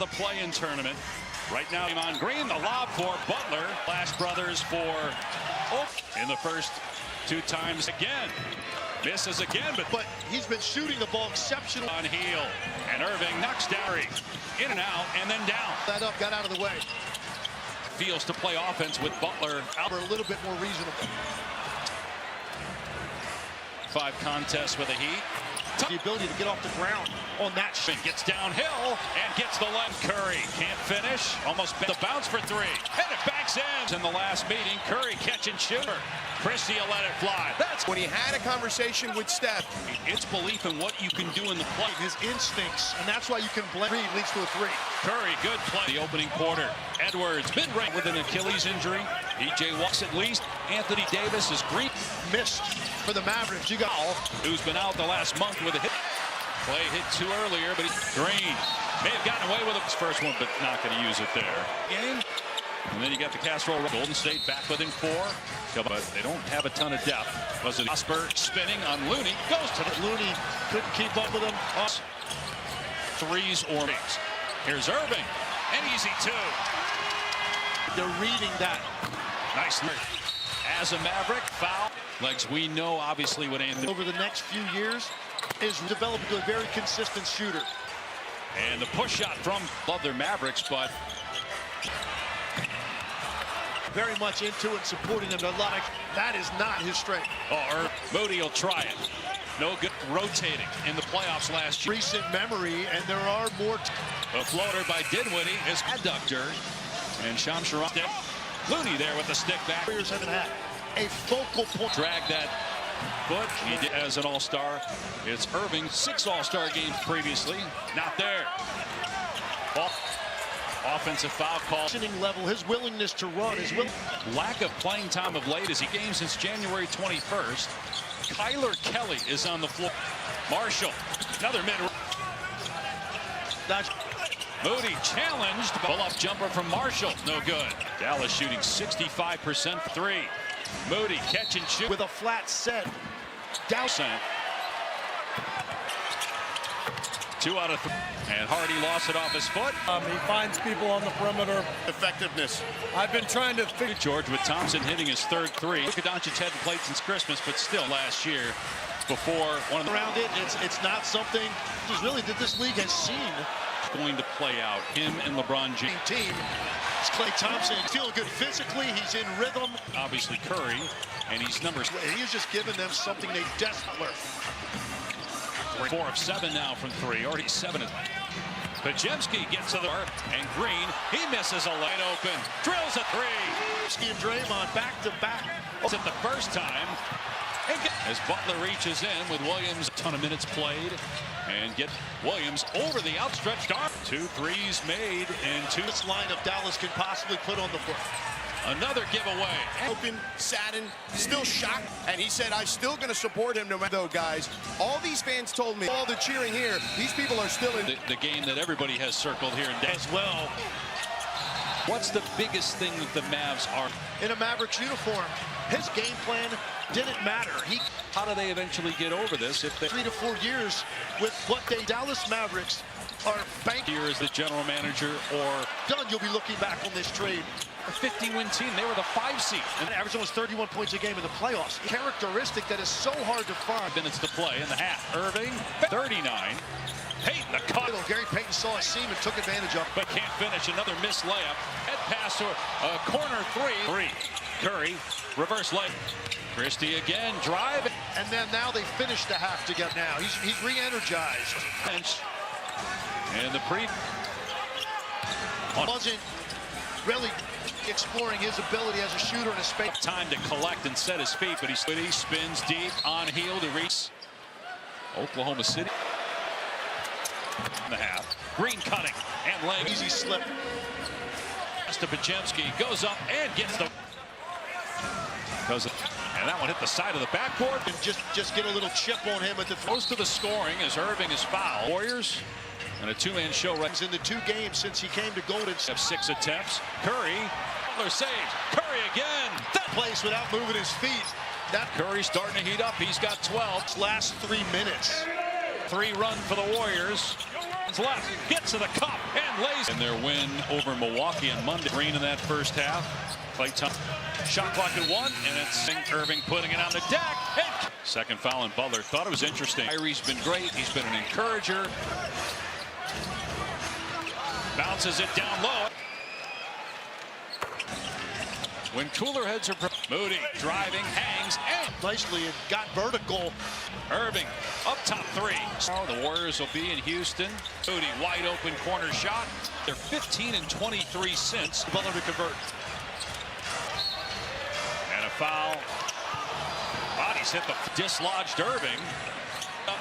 the play-in tournament. Right now, on Green, the lob for Butler. Flash Brothers for in the first 2 times again. Misses again, but he's been shooting the ball exceptional. On heel, and Irving knocks down. In and out, and then down. That up, got out of the way. Feels to play offense with Butler out. A little bit more reasonable. 5 contests with the Heat. The ability to get off the ground on that shot. Gets downhill and gets the left. Curry can't finish. Almost the bounce for 3. And it backs in. In the last meeting, Curry catch and shoot. Christie will let it fly. That's when he had a conversation with Steph. It's belief in what you can do in the play. His instincts, and that's why you can blend. Leads to a 3. Curry, good play. The opening quarter. Edwards, mid-range with an Achilles injury. DJ walks at least. Anthony Davis is green. Missed for the Mavericks. You got who's been out the last month with a hit. Play hit too earlier, but Green may have gotten away with his first one, but not going to use it there. Game. And then you got the casserole. Golden State back within 4. But they don't have a ton of depth. Was it Osper spinning on Looney? Goes to the Looney. Couldn't keep up with him. 3s or 8s. Here's Irving. An easy 2. They're reading that. Nice. As a Maverick, foul. Legs, we know obviously what Anthony. Over the next few years is developed into a very consistent shooter. And the push shot from their Mavericks, but very much into it, supporting them. That is not his strength. Oh, Moody will try it. No good rotating in the playoffs last year. Recent memory, and there are more. A floater by Dinwiddie is adductor. And Shamsharan. Looney there with the stick back. Warriors haven't had a focal point. Drag that foot. He did as an all-star. It's Irving. 6 all-star games previously. Not there. Offensive foul call. Level, his willingness to run, his lack of playing time of late as he games since January 21st. Kyler Kelly is on the floor. Marshall, another mid. Moody challenged. Pull-up jumper from Marshall, no good. Dallas shooting 65% 3. Moody catch and shoot with a flat set. Dallas. 2 out of 3. And Hardy lost it off his foot. He finds people on the perimeter. Effectiveness. I've been trying to figure. George with Thompson hitting his 3rd 3. Luka Doncic hadn't played since Christmas, but still last year before one of the around it. It's not something just really that this league has seen. Going to play out him and LeBron James. Team. It's Klay Thompson feeling good physically. He's in rhythm. Obviously Curry, and he's numbers. He's just giving them something they desperately. 4 of 7 now from 3. Already 7. Pajemski gets to the bar, and Green, he misses a light open. Drills a 3. Pajemski and Draymond back to back. It's at the first time. As Butler reaches in with Williams, a ton of minutes played, and get Williams over the outstretched arm. 2 threes made, and 2. This line of Dallas can possibly put on the book. Another giveaway. Open, saddened, still shocked, and he said, I'm still going to support him no matter. Though, guys, all these fans told me, all the cheering here, these people are still in the game that everybody has circled here in Dallas. As well. What's the biggest thing that the Mavs are? In a Mavericks uniform, his game plan didn't matter. How do they eventually get over this? If they 3 to 4 years with what they Dallas Mavericks are banking. Here is the general manager or done. You'll be looking back on this trade. A 50-win team. They were the 5 seed. And average almost 31 points a game in the playoffs. Characteristic that is so hard to find. Minutes to play in the half. Irving, 39. Payton, the cut. Gary Payton saw a seam and took advantage of. But can't finish. Another missed layup. Head pass to a corner 3. Curry, reverse leg. Christie again, drive. And then now they finish the half together now. He's re-energized. And the wasn't really exploring his ability as a shooter in a space. Time to collect and set his feet, but he spins deep on heel to reach Oklahoma City. In the half. Green cutting and leg. Easy slip. To Pajemski goes up and gets the. And that one hit the side of the backboard. And just get a little chip on him at the most of the scoring as Irving is fouled. Warriors and a 2-man show right in the 2 games since he came to Golden. Have 6 attempts. Curry, Butler saves. Curry again. That place without moving his feet. That Curry starting to heat up. He's got 12. Last 3 minutes. 3 run for the Warriors. left, gets to the cup and lays. In their win over Milwaukee on Monday. Green in that first half. Clay Thompson. Shot clock at 1, and it's Irving putting it on the deck. And second foul, and Butler thought it was interesting. Kyrie's been great. He's been an encourager. Bounces it down low. When cooler heads are Moody driving, hangs, and Nicely and got vertical. Irving up top 3. The Warriors will be in Houston. Moody wide open corner shot. They're 15 and 23 since. Butler to convert. And a foul. Bodies hit the dislodged Irving.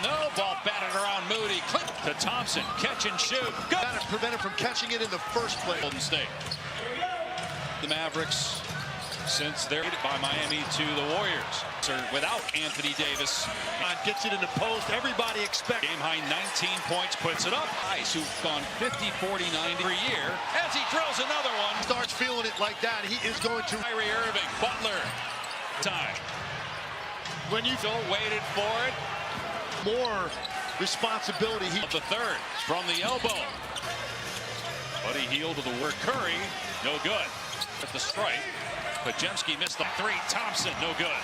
No, ball batted around Moody. Clip to Thompson. Catch and shoot. Good. Got it prevented from catching it in the first place. Golden State. The Mavericks, since they're hit by Miami to the Warriors, are without Anthony Davis. Gets it in the post. Everybody expects. Game high 19 points, puts it up. Ice, who've gone 50, 40, 90 every year, as he drills another one. Starts feeling it like that. He is going to. Kyrie Irving, Butler, time. When you Still waited for it. more responsibility. He Of the third from the elbow. But he healed to the work. Curry, no good. At the strike. Pajemski missed the 3. Thompson, no good.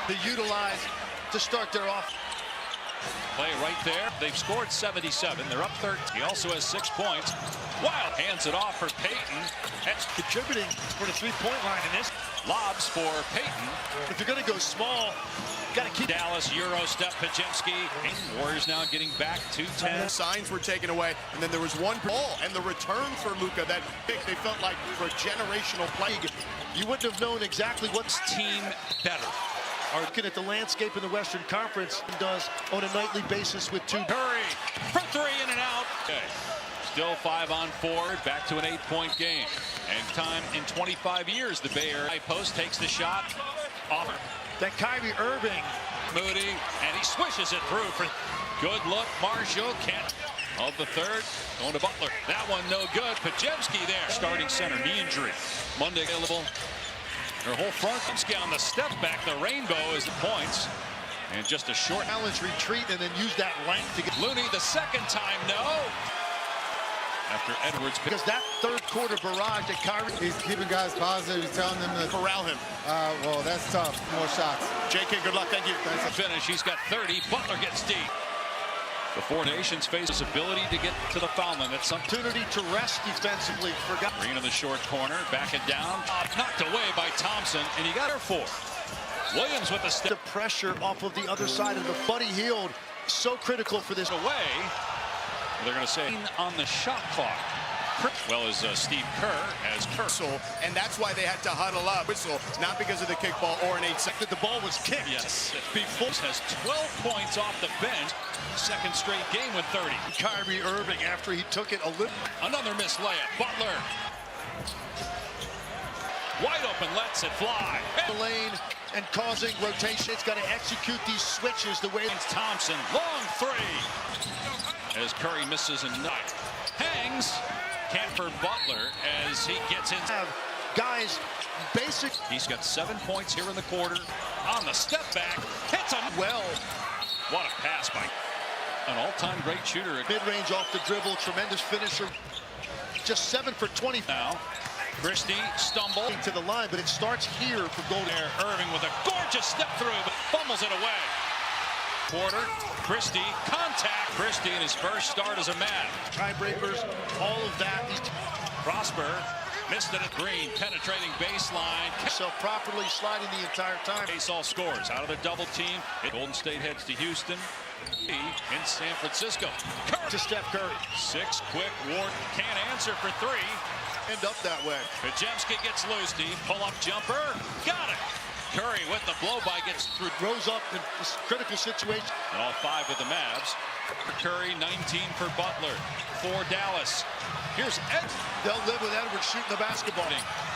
They utilize to start their off. Play right there. They've scored 77. They're up 13. He also has 6 points. Wild hands it off for Payton. That's Contributing for the three-point line in this. lobs for Payton. If you're going to go small, got to keep. Dallas, Euro step, Pajemski. Warriors now getting back to 10. Signs were taken away, and then there was one ball, and the return for Luka, that pick, they felt like for generational play. You wouldn't have known exactly what's Team better. looking at the landscape in the Western Conference and does on a nightly basis with 2. Curry for 3 in and out. Okay. Still 5 on 4, back to an 8-point game. And time in 25 years, the Bay Area high post takes the shot. Off That Kyrie Irving. Moody, and he swishes it through for good look. Marshall can't. Of the third, going to Butler. That one no good. Pajemski there. Starting center, knee injury. Monday available. Their whole front. Pajemski on the step back. The rainbow is the points. And just a short Challenge retreat and then use that length to get. Looney the second time, no. After Edwards. Because that third quarter barrage that Kyrie. He's keeping guys positive. He's telling them to Corral him. well, that's tough. More shots. JK, good luck. Thank you. Finish. He's got 30. Butler gets deep. The Four Nations face his ability to get to the foul line. That's something. Opportunity to rest defensively. Forgot. Green in the short corner. Back it down. Knocked away by Thompson. And he got her 4. Williams with the step. The pressure off of the other side of the Buddy Hield. So critical for this. Away. They're going to say on the shot clock. Well as Steve Kerr as Kerr. And that's why they had to huddle up. Whistle, not because of the kickball or an 8-second. The ball was kicked. Yes. Before has 12 points off the bench. Second straight game with 30. Kyrie Irving after he took it a little. Another missed layup. Butler. Wide open, lets it fly. The lane and causing rotation. It's got to execute these switches the way. Thompson, long 3. As Curry misses a nut. Hangs. Can't for Butler as he gets in. Have guys basic. He's got 7 points here in the quarter. On the step back. Hits him well. What a pass by an all-time great shooter. Mid-range off the dribble. Tremendous finisher. Just 7 for 20. Now, Christie stumble To the line, but it starts here for Golden. there. Irving with a gorgeous step through, but fumbles it away. Porter, Christie, contact. Christie in his first start as a Mav. Tiebreakers, all of that. Prosper missed it at Green, penetrating baseline. So properly sliding the entire time. Baseball scores out of the double team. Golden State heads to Houston. In San Francisco. Curry. To Steph Curry. 6 quick. Ward can't answer for 3. End up that way. Pajemski gets loose. Deep pull-up jumper. Got it. Curry with the blow-by gets through. Rose up in this critical situation. And all 5 with the Mavs. Curry, 19 for Butler. For Dallas. Here's Ed. They'll live with Edwards shooting the basketball.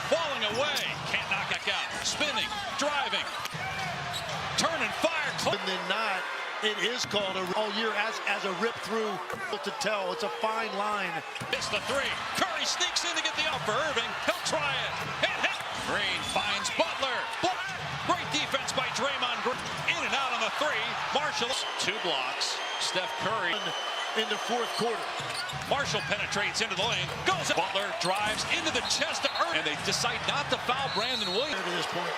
Falling away. Can't knock it out. Spinning. Driving. Turn and fire. And then not. It is called all year as a rip through. To tell. It's a fine line. Missed the 3. Curry sneaks in to get the out for Irving. He'll try it. And hit. Green finds Butler. Great defense by Draymond Green. In and out on the 3. Marshall. 2 blocks. Steph Curry. in the fourth quarter. Marshall penetrates into the lane, goes. Butler drives into the chest of Irving, and they decide not to foul Brandon Williams. To this point.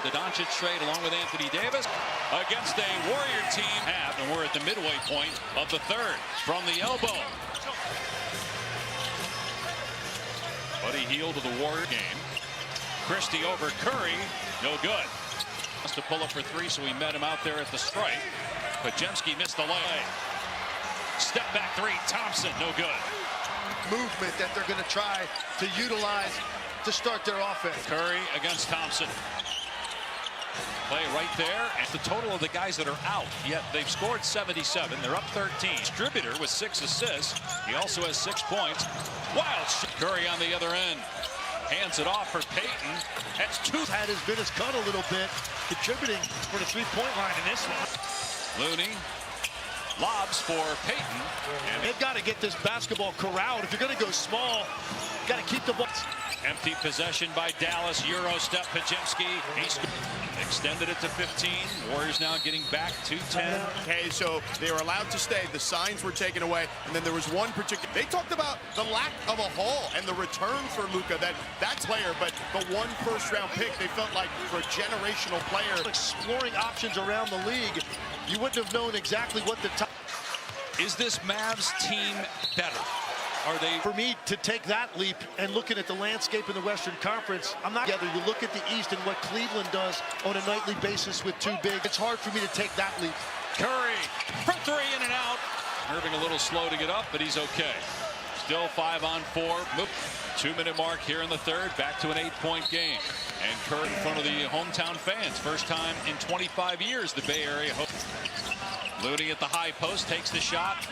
The Doncic trade along with Anthony Davis against a Warrior team. And we're at the midway point of the third. From the elbow. Buddy Hield to the Warrior game. Christie over Curry. No good. Wants to pull up for three, so he met him out there at the strike. Pajemski missed the lay. Step back three. Thompson. No good. Movement that they're going to try to utilize to start their offense. Curry against Thompson. Play right there. And the total of the guys that are out, yet they've scored 77. They're up 13. Distributor with 6 assists. He also has 6 points. Wild shot. Curry on the other end. Hands it off for Payton. That's 2. Had his been his cut a little bit, contributing for the three-point line in this one. Looney lobs for Payton. And they've got to get this basketball corralled. If you're going to go small, got to keep the ball. Empty possession by Dallas. Euro step Pajemski. He's extended it to 15. Warriors now getting back to 10. Okay, so they were allowed to stay. The signs were taken away, and then there was one particular. They talked about the lack of a haul and the return for Luka. That player, but the one first-round pick, they felt like for a generational player. Exploring options around the league, you wouldn't have known exactly what the top. Is this Mavs team better? Are they? For me to take that leap and looking at the landscape in the Western Conference, I'm not together. You look at the East and what Cleveland does on a nightly basis with 2 big. It's hard for me to take that leap. Curry for 3 in and out. Irving a little slow to get up, but he's okay. Still 5 on 4. 2-minute mark here in the third. Back to an 8-point game. And Curry in front of the hometown fans. First time in 25 years the Bay Area. Looney at the high post takes the shot.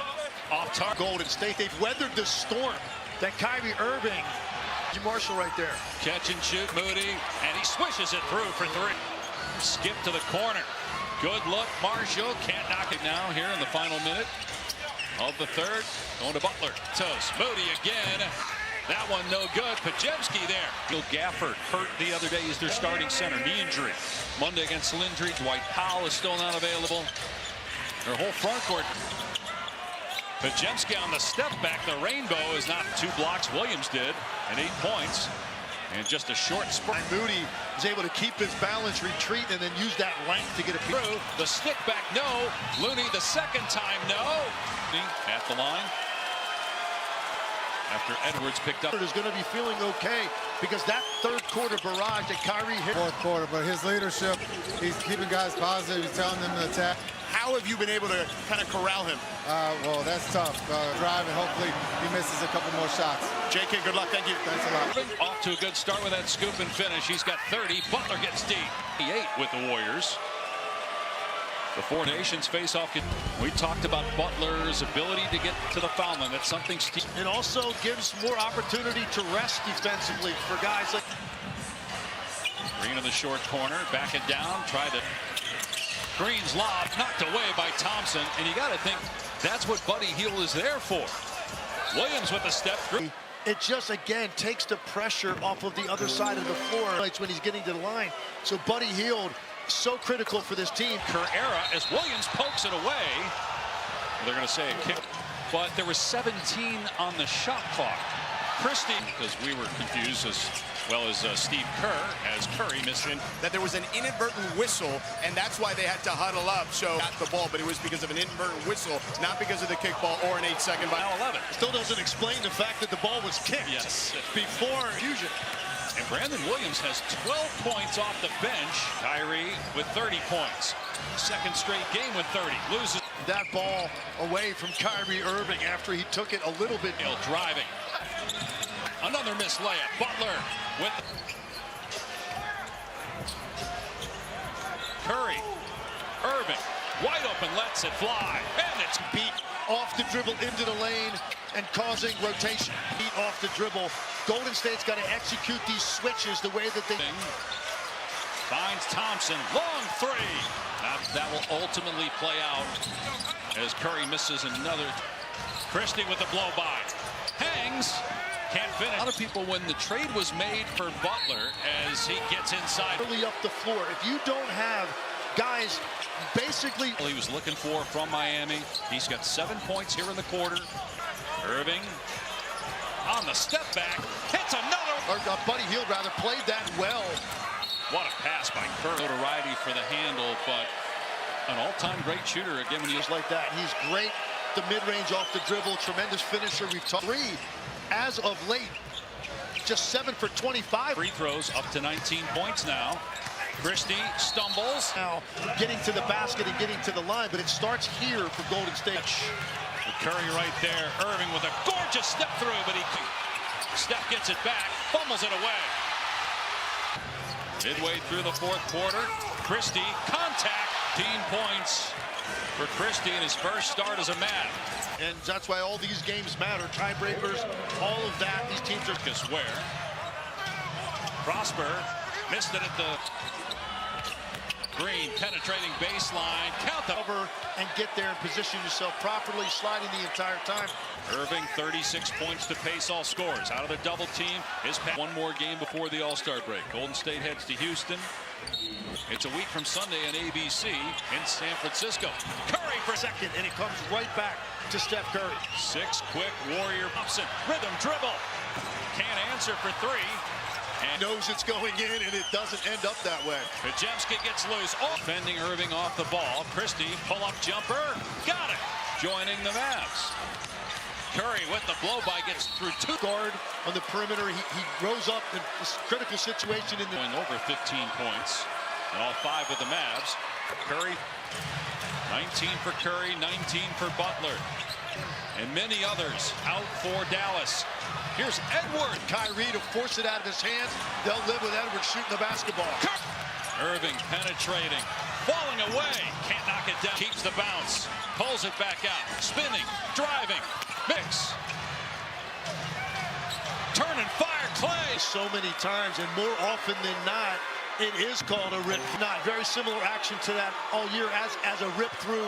Off target. Golden State, they've weathered the storm that Kyrie Irving. Marshall right there. Catch and shoot, Moody, and he swishes it through for 3. Skip to the corner. Good look, Marshall. Can't knock it now here in the final minute of the third. Going to Butler. Toast. Moody again. That one no good. Pajemski there. Bill Gafford hurt the other day. He's their starting center. Knee injury. Monday against Lindry. Dwight Powell is still not available. Their whole front court. Pajemski on the step back. The rainbow is not 2 blocks. Williams did, and 8 points. And just a short sprint. Moody is able to keep his balance, retreat, and then use that length to get a piece. Through. The stick back, no. Looney the second time, no. At the line. After Edwards picked up. Is going to be feeling okay because that third quarter barrage that Kyrie hit. Fourth quarter, but his leadership, he's keeping guys positive. He's telling them to attack. How have you been able to kind of corral him? Well, that's tough. Drive, and hopefully he misses a couple more shots. JK, good luck. Thank you. Thanks a lot. Off to a good start with that scoop and finish. He's got 30. Butler gets deep. 8 with the Warriors. The Four Nations face-off. We talked about Butler's ability to get to the foul line. That's something Steve. It also gives more opportunity to rest defensively for guys like. Green in the short corner. Back it down. Try to. Green's lob knocked away by Thompson. And you got to think that's what Buddy Hield is there for. Williams with a step through. It just, again, takes the pressure off of the other side of the floor when he's getting to the line. So Buddy Hield, so critical for this team. Carrera as Williams pokes it away. They're going to say a kick. But there was 17 on the shot clock. Christie, because we were confused as well as Steve Kerr, as Curry missed it. That there was an inadvertent whistle, and that's why they had to huddle up. So got the ball, but it was because of an inadvertent whistle, not because of the kickball or an 8-second. Now 11. Still doesn't explain the fact that the ball was kicked. Yes. Before fusion. And Brandon Williams has 12 points off the bench. Kyrie with 30 points. Second straight game with 30. Loses that ball away from Kyrie Irving after he took it a little bit. Driving. Another missed layup. Butler with Curry. Irving wide open, lets it fly, and it's beat off the dribble into the lane and causing rotation. Beat off the dribble. Golden State's got to execute these switches the way that they. Finds Thompson, long 3. That will ultimately play out as Curry misses another. Christie with the blow by. Hangs. Can't finish. A lot of people, when the trade was made for Butler, as he gets inside. Early up the floor. If you don't have guys basically. He was looking for from Miami. He's got 7 points here in the quarter. Irving on the step back, hits another. Or Buddy Hield rather played that well. What a pass by Curry. Notoriety for the handle, but an all-time great shooter again when he was Like that. He's great. The mid-range off the dribble, tremendous finisher. We've talked three as of late. Just 7 for 25. free throws up to 19 points now. Christie stumbles. Now getting to the basket and getting to the line, but it starts here for Golden State. With Curry right there. Irving with a gorgeous step through, but Steph gets it back, fumbles it away. Midway through the fourth quarter, Christie contact. 15 points for Christie in his first start as a Mav. And that's why all these games matter. Tiebreakers, all of that. These teams are. Where Prosper missed it at the Green, penetrating baseline, count the over and get there and position yourself properly, sliding the entire time. Irving, 36 points to pace all scores. Out of the double team is one more game before the All-Star break. Golden State heads to Houston. It's a week from Sunday on ABC in San Francisco. Curry for Second, and it comes right back to Steph Curry. 6 quick Warrior Thompson, rhythm dribble. Can't answer for 3. And Knows it's going in, and it doesn't end up that way. Pajemski gets loose. Defending Irving off the ball. Christie, pull-up jumper. Got it. Joining the Mavs. Curry with the blow-by gets through 2. Guard on the perimeter. He rose up in this critical situation. Going over 15 points. And all 5 with the Mavs. Curry, 19 for Curry, 19 for Butler. And many others out for Dallas. Here's Edward. Kyrie to force it out of his hands. They'll live with Edward shooting the basketball. Irving penetrating, falling away, can't knock it down. Keeps the bounce, pulls it back out, spinning, driving, mix. Turn and fire, Clay. So many times, and more often than not, it is called a rip. Not very similar action to that all year as a rip through.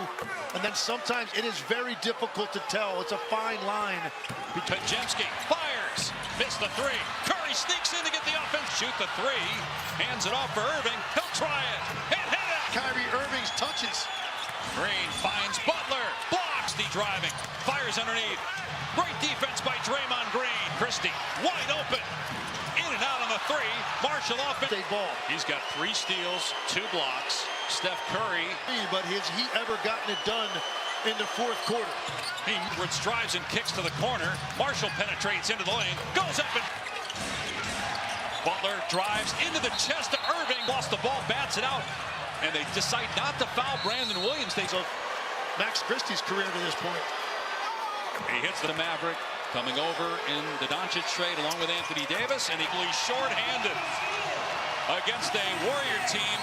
And then sometimes it is very difficult to tell. It's a fine line. Pajemski fires, missed the 3. Curry sneaks in to get the offense, shoot the 3, hands it off for Irving. He'll try it and hit it. Kyrie Irving's touches. Green finds Butler, blocks the driving, fires underneath. Great defense by Draymond Green. Christie wide open. In and out on the 3. Marshall off it. Ball. He's got 3 steals, 2 blocks. Steph Curry. But has he ever gotten it done in the fourth quarter? Edwards drives and kicks to the corner. Marshall penetrates into the lane. Goes up and Butler drives into the chest of Irving. Lost the ball, bats it out. And they decide not to foul Brandon Williams. They So Max Christie's career to this point. He hits the Maverick. Coming over in the Doncic trade along with Anthony Davis, and equally short-handed against a Warrior team.